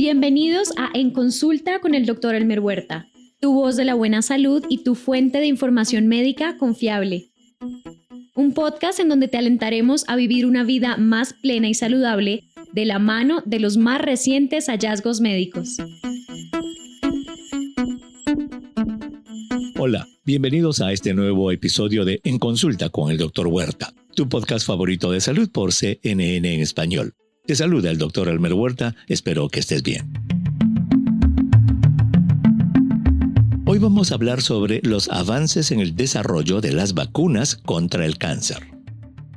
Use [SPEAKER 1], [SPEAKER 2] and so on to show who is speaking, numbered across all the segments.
[SPEAKER 1] Bienvenidos a En Consulta con el Dr. Elmer Huerta, tu voz de la buena salud y tu fuente de información médica confiable. Un podcast en donde te alentaremos a vivir una vida más plena y saludable de la mano de los más recientes hallazgos médicos.
[SPEAKER 2] Hola, bienvenidos a este nuevo episodio de En Consulta con el Dr. Huerta, tu podcast favorito de salud por CNN en español. Te saluda el Dr. Elmer Huerta, espero que estés bien. Hoy vamos a hablar sobre los avances en el desarrollo de las vacunas contra el cáncer.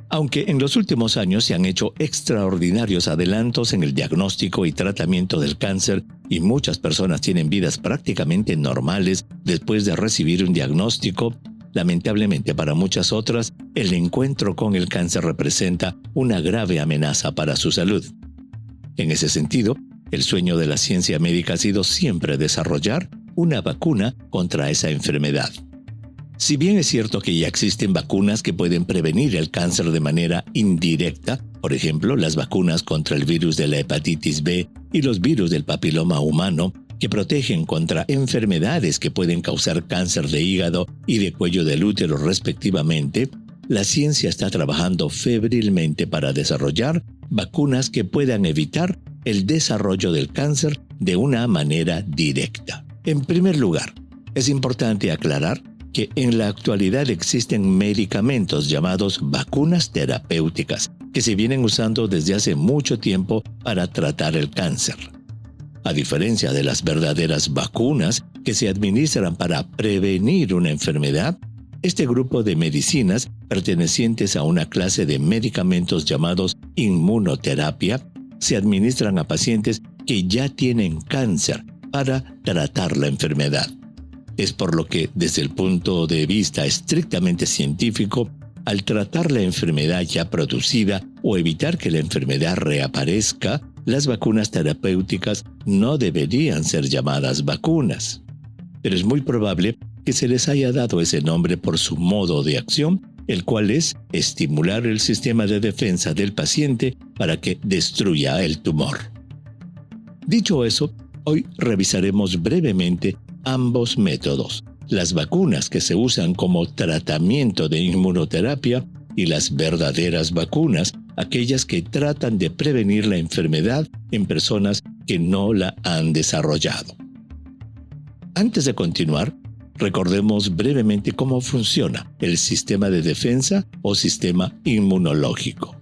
[SPEAKER 2] Aunque en los últimos años se han hecho extraordinarios adelantos en el diagnóstico y tratamiento del cáncer y muchas personas tienen vidas prácticamente normales después de recibir un diagnóstico, lamentablemente para muchas otras, el encuentro con el cáncer representa una grave amenaza para su salud. En ese sentido, el sueño de la ciencia médica ha sido siempre desarrollar una vacuna contra esa enfermedad. Si bien es cierto que ya existen vacunas que pueden prevenir el cáncer de manera indirecta, por ejemplo, las vacunas contra el virus de la hepatitis B y los virus del papiloma humano, que protegen contra enfermedades que pueden causar cáncer de hígado y de cuello del útero respectivamente, la ciencia está trabajando febrilmente para desarrollar vacunas que puedan evitar el desarrollo del cáncer de una manera directa. En primer lugar, es importante aclarar que en la actualidad existen medicamentos llamados vacunas terapéuticas que se vienen usando desde hace mucho tiempo para tratar el cáncer. A diferencia de las verdaderas vacunas que se administran para prevenir una enfermedad, este grupo de medicinas pertenecientes a una clase de medicamentos llamados inmunoterapia se administran a pacientes que ya tienen cáncer para tratar la enfermedad. Es por lo que, desde el punto de vista estrictamente científico, al tratar la enfermedad ya producida o evitar que la enfermedad reaparezca, las vacunas terapéuticas no deberían ser llamadas vacunas. Pero es muy probable que se les haya dado ese nombre por su modo de acción, el cual es estimular el sistema de defensa del paciente para que destruya el tumor. Dicho eso, hoy revisaremos brevemente ambos métodos, las vacunas que se usan como tratamiento de inmunoterapia y las verdaderas vacunas, aquellas que tratan de prevenir la enfermedad en personas que no la han desarrollado. Antes de continuar, recordemos brevemente cómo funciona el sistema de defensa o sistema inmunológico.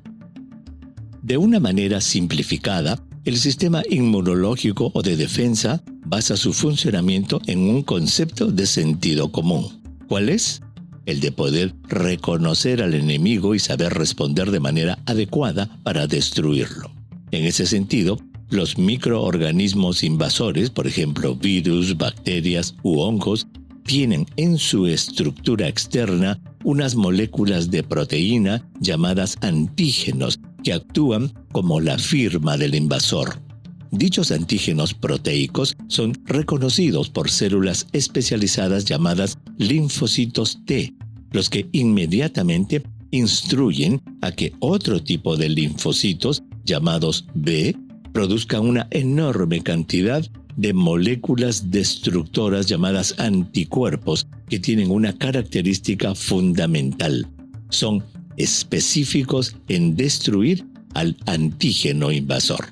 [SPEAKER 2] De una manera simplificada, el sistema inmunológico o de defensa basa su funcionamiento en un concepto de sentido común. ¿Cuál es? El de poder reconocer al enemigo y saber responder de manera adecuada para destruirlo. En ese sentido, los microorganismos invasores, por ejemplo virus, bacterias u hongos, tienen en su estructura externa unas moléculas de proteína llamadas antígenos que actúan como la firma del invasor. Dichos antígenos proteicos son reconocidos por células especializadas llamadas linfocitos T, los que inmediatamente instruyen a que otro tipo de linfocitos, llamados B, produzcan una enorme cantidad de moléculas destructoras llamadas anticuerpos que tienen una característica fundamental. Son específicos en destruir al antígeno invasor.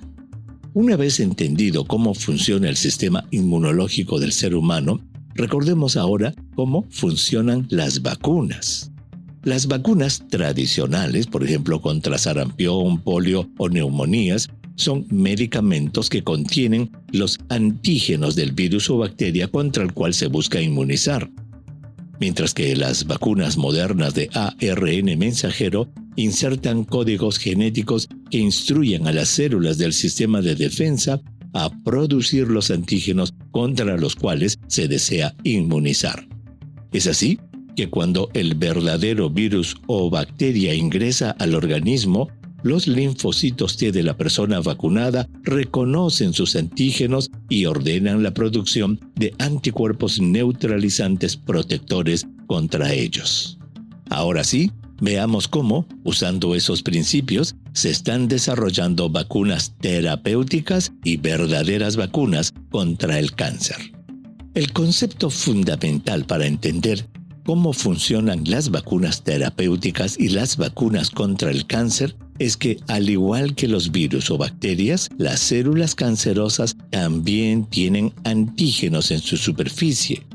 [SPEAKER 2] Una vez entendido cómo funciona el sistema inmunológico del ser humano, recordemos ahora cómo funcionan las vacunas. Las vacunas tradicionales, por ejemplo contra sarampión, polio o neumonías, son medicamentos que contienen los antígenos del virus o bacteria contra el cual se busca inmunizar. Mientras que las vacunas modernas de ARN mensajero insertan códigos genéticos que instruyen a las células del sistema de defensa a producir los antígenos contra los cuales se desea inmunizar. Es así que cuando el verdadero virus o bacteria ingresa al organismo, los linfocitos T de la persona vacunada reconocen sus antígenos y ordenan la producción de anticuerpos neutralizantes protectores contra ellos. Ahora sí, Veamos cómo, usando esos principios, se están desarrollando vacunas terapéuticas y verdaderas vacunas contra el cáncer. El concepto fundamental para entender cómo funcionan las vacunas terapéuticas y las vacunas contra el cáncer es que, al igual que los virus o bacterias, las células cancerosas también tienen antígenos en su superficie,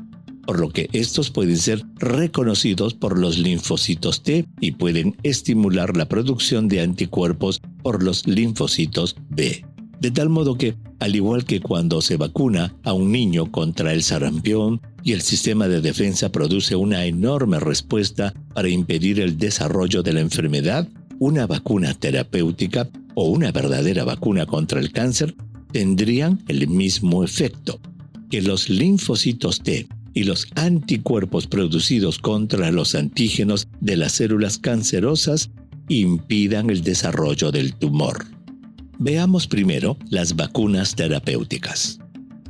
[SPEAKER 2] por lo que estos pueden ser reconocidos por los linfocitos T y pueden estimular la producción de anticuerpos por los linfocitos B. De tal modo que, al igual que cuando se vacuna a un niño contra el sarampión y el sistema de defensa produce una enorme respuesta para impedir el desarrollo de la enfermedad, una vacuna terapéutica o una verdadera vacuna contra el cáncer tendrían el mismo efecto, que los linfocitos T y los anticuerpos producidos contra los antígenos de las células cancerosas impidan el desarrollo del tumor. Veamos primero las vacunas terapéuticas.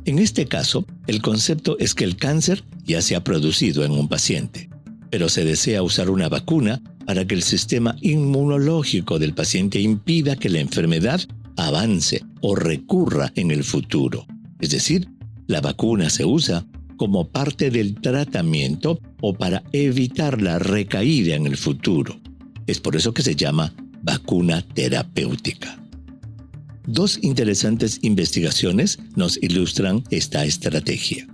[SPEAKER 2] En este caso, el concepto es que el cáncer ya se ha producido en un paciente, pero se desea usar una vacuna para que el sistema inmunológico del paciente impida que la enfermedad avance o recurra en el futuro. Es decir, la vacuna se usa como parte del tratamiento o para evitar la recaída en el futuro. Es por eso que se llama vacuna terapéutica. Dos interesantes investigaciones nos ilustran esta estrategia.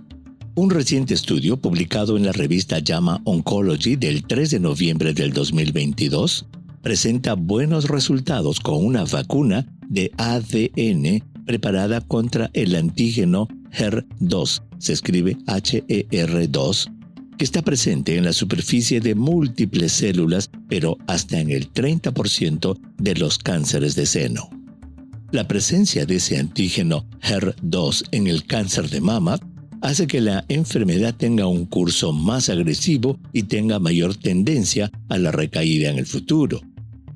[SPEAKER 2] Un reciente estudio publicado en la revista JAMA Oncology del 3 de noviembre del 2022 presenta buenos resultados con una vacuna de ADN preparada contra el antígeno HER2, se escribe HER2, que está presente en la superficie de múltiples células, pero hasta en el 30% de los cánceres de seno. La presencia de ese antígeno HER2 en el cáncer de mama hace que la enfermedad tenga un curso más agresivo y tenga mayor tendencia a la recaída en el futuro.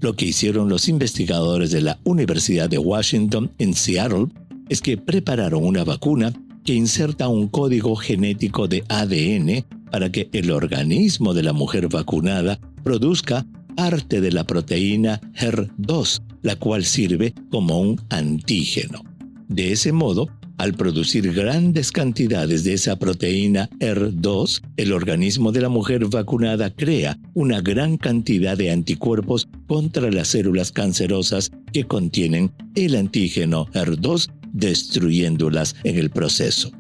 [SPEAKER 2] Lo que hicieron los investigadores de la Universidad de Washington en Seattle es que prepararon una vacuna que inserta un código genético de ADN para que el organismo de la mujer vacunada produzca parte de la proteína HER2, la cual sirve como un antígeno. De ese modo, al producir grandes cantidades de esa proteína HER2, el organismo de la mujer vacunada crea una gran cantidad de anticuerpos contra las células cancerosas que contienen el antígeno HER2, destruyéndolas en el proceso.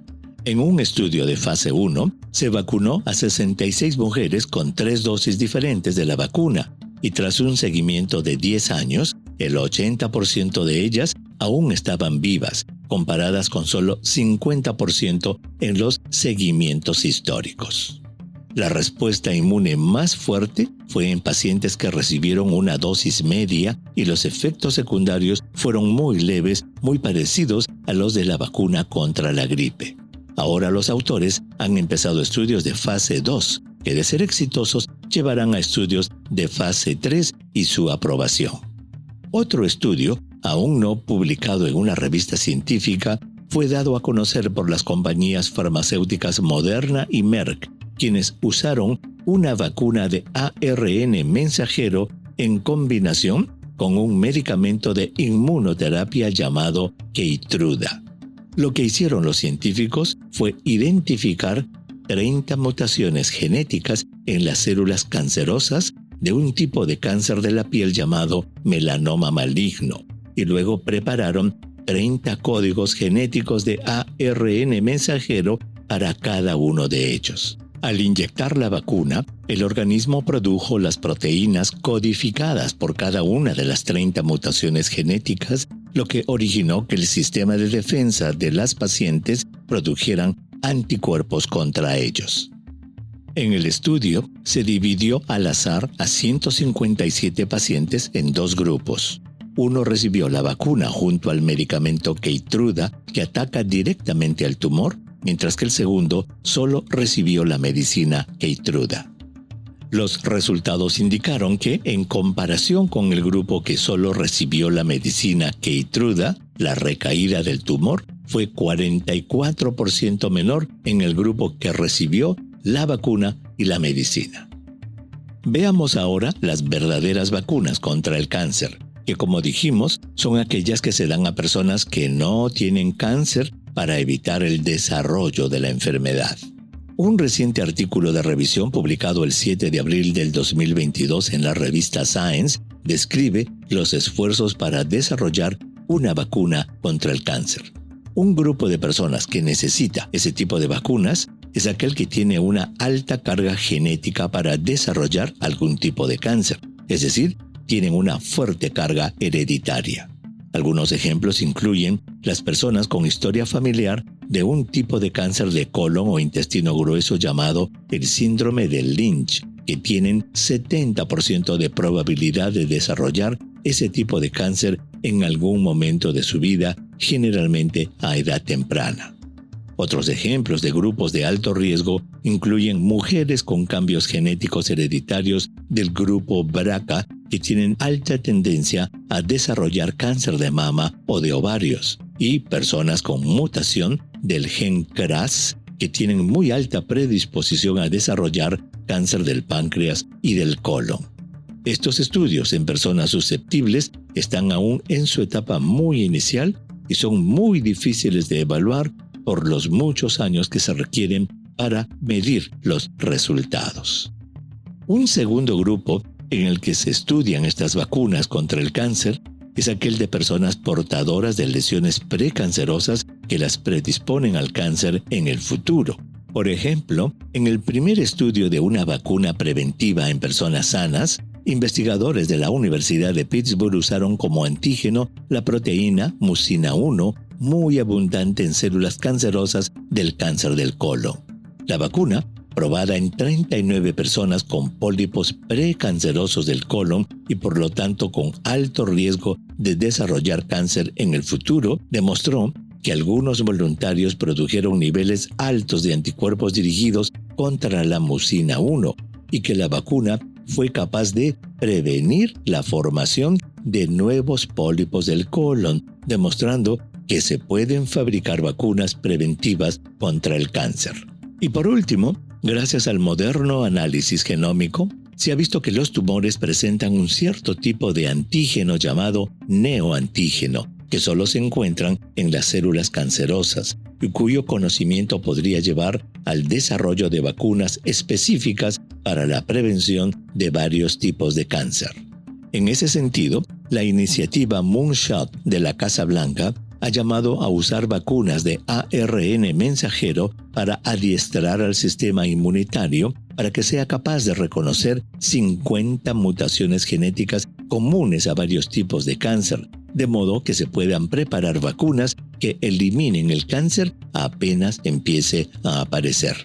[SPEAKER 2] En un estudio de fase 1, se vacunó a 66 mujeres con 3 dosis diferentes de la vacuna, y tras un seguimiento de 10 años, el 80% de ellas aún estaban vivas, comparadas con solo 50% en los seguimientos históricos. La respuesta inmune más fuerte fue en pacientes que recibieron una dosis media y los efectos secundarios fueron muy leves, muy parecidos a los de la vacuna contra la gripe. Ahora los autores han empezado estudios de fase 2, que de ser exitosos llevarán a estudios de fase 3 y su aprobación. Otro estudio, aún no publicado en una revista científica, fue dado a conocer por las compañías farmacéuticas Moderna y Merck, quienes usaron una vacuna de ARN mensajero en combinación con un medicamento de inmunoterapia llamado Keytruda. Lo que hicieron los científicos fue identificar 30 mutaciones genéticas en las células cancerosas de un tipo de cáncer de la piel llamado melanoma maligno, y luego prepararon 30 códigos genéticos de ARN mensajero para cada uno de ellos. Al inyectar la vacuna, el organismo produjo las proteínas codificadas por cada una de las 30 mutaciones genéticas, lo que originó que el sistema de defensa de las pacientes produjeran anticuerpos contra ellos. En el estudio, se dividió al azar a 157 pacientes en 2 grupos. Uno recibió la vacuna junto al medicamento Keytruda, que ataca directamente al tumor, mientras que el segundo solo recibió la medicina Keytruda. Los resultados indicaron que, en comparación con el grupo que solo recibió la medicina Keytruda, la recaída del tumor fue 44% menor en el grupo que recibió la vacuna y la medicina. Veamos ahora las verdaderas vacunas contra el cáncer, que como dijimos, son aquellas que se dan a personas que no tienen cáncer para evitar el desarrollo de la enfermedad. Un reciente artículo de revisión publicado el 7 de abril del 2022 en la revista Science describe los esfuerzos para desarrollar una vacuna contra el cáncer. Un grupo de personas que necesita ese tipo de vacunas es aquel que tiene una alta carga genética para desarrollar algún tipo de cáncer, es decir, tienen una fuerte carga hereditaria. Algunos ejemplos incluyen las personas con historia familiar de un tipo de cáncer de colon o intestino grueso llamado el síndrome de Lynch, que tienen 70% de probabilidad de desarrollar ese tipo de cáncer en algún momento de su vida, generalmente a edad temprana. Otros ejemplos de grupos de alto riesgo incluyen mujeres con cambios genéticos hereditarios del grupo BRCA que tienen alta tendencia a desarrollar cáncer de mama o de ovarios, y personas con mutación del gen KRAS que tienen muy alta predisposición a desarrollar cáncer del páncreas y del colon. Estos estudios en personas susceptibles están aún en su etapa muy inicial y son muy difíciles de evaluar por los muchos años que se requieren para medir los resultados. Un segundo grupo en el que se estudian estas vacunas contra el cáncer es aquel de personas portadoras de lesiones precancerosas que las predisponen al cáncer en el futuro. Por ejemplo, en el primer estudio de una vacuna preventiva en personas sanas, investigadores de la Universidad de Pittsburgh usaron como antígeno la proteína mucina 1, muy abundante en células cancerosas del cáncer del colon. La vacuna, probada en 39 personas con pólipos precancerosos del colon y por lo tanto con alto riesgo de desarrollar cáncer en el futuro, demostró que algunos voluntarios produjeron niveles altos de anticuerpos dirigidos contra la mucina 1 y que la vacuna fue capaz de prevenir la formación de nuevos pólipos del colon, demostrando que se pueden fabricar vacunas preventivas contra el cáncer. Y por último, gracias al moderno análisis genómico, se ha visto que los tumores presentan un cierto tipo de antígeno llamado neoantígeno, que solo se encuentran en las células cancerosas y cuyo conocimiento podría llevar al desarrollo de vacunas específicas para la prevención de varios tipos de cáncer. En ese sentido, la iniciativa Moonshot de la Casa Blanca ha llamado a usar vacunas de ARN mensajero para adiestrar al sistema inmunitario para que sea capaz de reconocer 50 mutaciones genéticas comunes a varios tipos de cáncer, de modo que se puedan preparar vacunas que eliminen el cáncer apenas empiece a aparecer.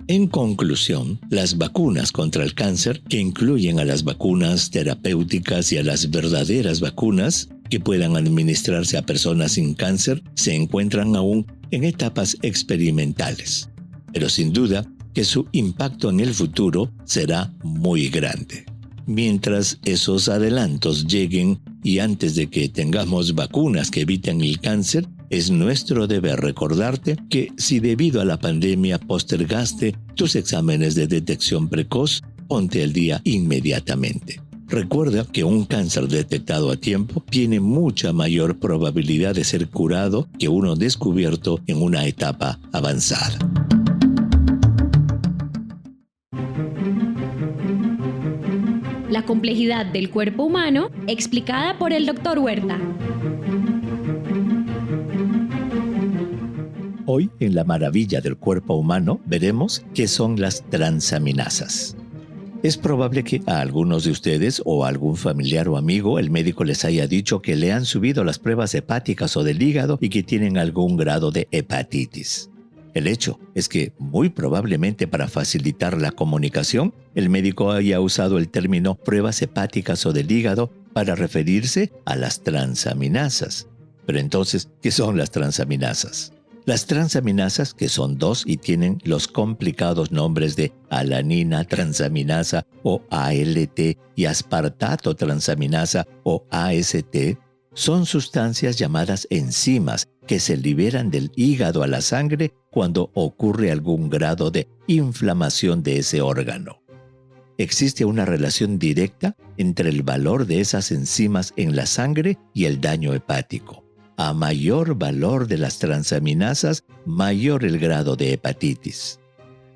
[SPEAKER 2] En conclusión, las vacunas contra el cáncer, que incluyen a las vacunas terapéuticas y a las verdaderas vacunas, que puedan administrarse a personas sin cáncer, se encuentran aún en etapas experimentales. Pero sin duda que su impacto en el futuro será muy grande. Mientras esos adelantos lleguen y antes de que tengamos vacunas que eviten el cáncer, es nuestro deber recordarte que si debido a la pandemia postergaste tus exámenes de detección precoz, ponte al día inmediatamente. Recuerda que un cáncer detectado a tiempo tiene mucha mayor probabilidad de ser curado que uno descubierto en una etapa avanzada.
[SPEAKER 1] La complejidad del cuerpo humano, explicada por el Dr. Huerta.
[SPEAKER 2] Hoy, en La Maravilla del Cuerpo Humano, veremos qué son las transaminasas. Es probable que a algunos de ustedes o a algún familiar o amigo el médico les haya dicho que le han subido las pruebas hepáticas o del hígado y que tienen algún grado de hepatitis. El hecho es que, muy probablemente para facilitar la comunicación, el médico haya usado el término pruebas hepáticas o del hígado para referirse a las transaminasas. Pero entonces, ¿qué son las transaminasas? Las transaminasas, que son dos y tienen los complicados nombres de alanina transaminasa o ALT y aspartato transaminasa o AST, son sustancias llamadas enzimas que se liberan del hígado a la sangre cuando ocurre algún grado de inflamación de ese órgano. existe una relación directa entre el valor de esas enzimas en la sangre y el daño hepático. A mayor valor de las transaminasas, mayor el grado de hepatitis.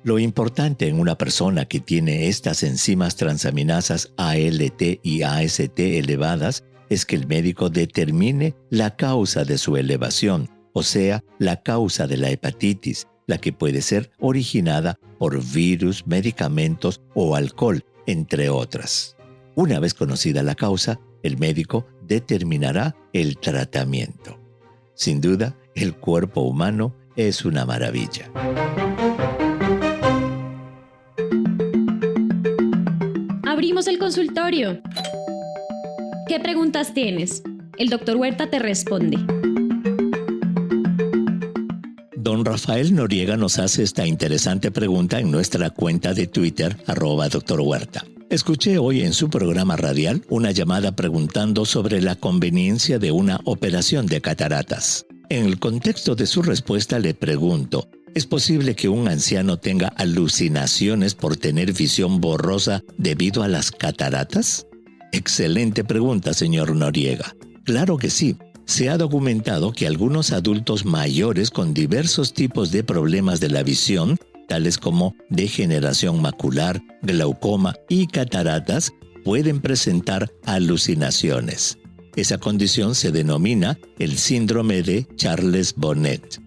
[SPEAKER 2] Lo importante en una persona que tiene estas enzimas transaminasas ALT y AST elevadas es que el médico determine la causa de su elevación, o sea, la causa de la hepatitis, la que puede ser originada por virus, medicamentos o alcohol, entre otras. Una vez conocida la causa, el médico determinará el tratamiento. Sin duda, el cuerpo humano es una maravilla.
[SPEAKER 1] Abrimos el consultorio. ¿Qué preguntas tienes? El Dr. Huerta te responde.
[SPEAKER 2] Don Rafael Noriega nos hace esta interesante pregunta en nuestra cuenta de Twitter, @Dr. Huerta. Escuché hoy en su programa radial una llamada preguntando sobre la conveniencia de una operación de cataratas. En el contexto de su respuesta le pregunto, ¿es posible que un anciano tenga alucinaciones por tener visión borrosa debido a las cataratas? Excelente pregunta, señor Noriega. Claro que sí. Se ha documentado que algunos adultos mayores con diversos tipos de problemas de la visión, tales como degeneración macular, glaucoma y cataratas, pueden presentar alucinaciones. Esa condición se denomina el síndrome de Charles-Bonnet.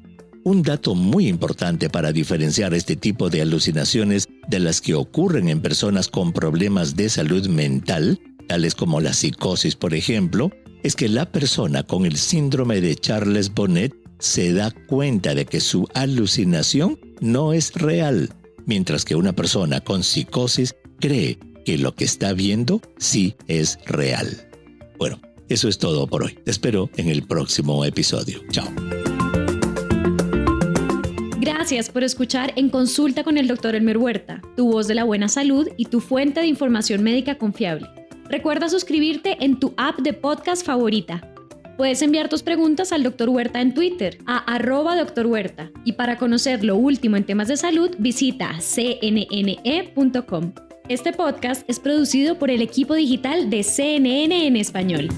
[SPEAKER 2] Un dato muy importante para diferenciar este tipo de alucinaciones de las que ocurren en personas con problemas de salud mental, tales como la psicosis, por ejemplo, es que la persona con el síndrome de Charles-Bonnet se da cuenta de que su alucinación no es real, mientras que una persona con psicosis cree que lo que está viendo sí es real. Bueno, eso es todo por hoy. Te espero en el próximo episodio. Chao.
[SPEAKER 1] Gracias por escuchar En Consulta con el Dr. Elmer Huerta, tu voz de la buena salud y tu fuente de información médica confiable. Recuerda suscribirte en tu app de podcast favorita. Puedes enviar tus preguntas al Dr. Huerta en Twitter, a @Dr. Huerta. Y para conocer lo último en temas de salud, visita cnne.com. Este podcast es producido por el equipo digital de CNN en español.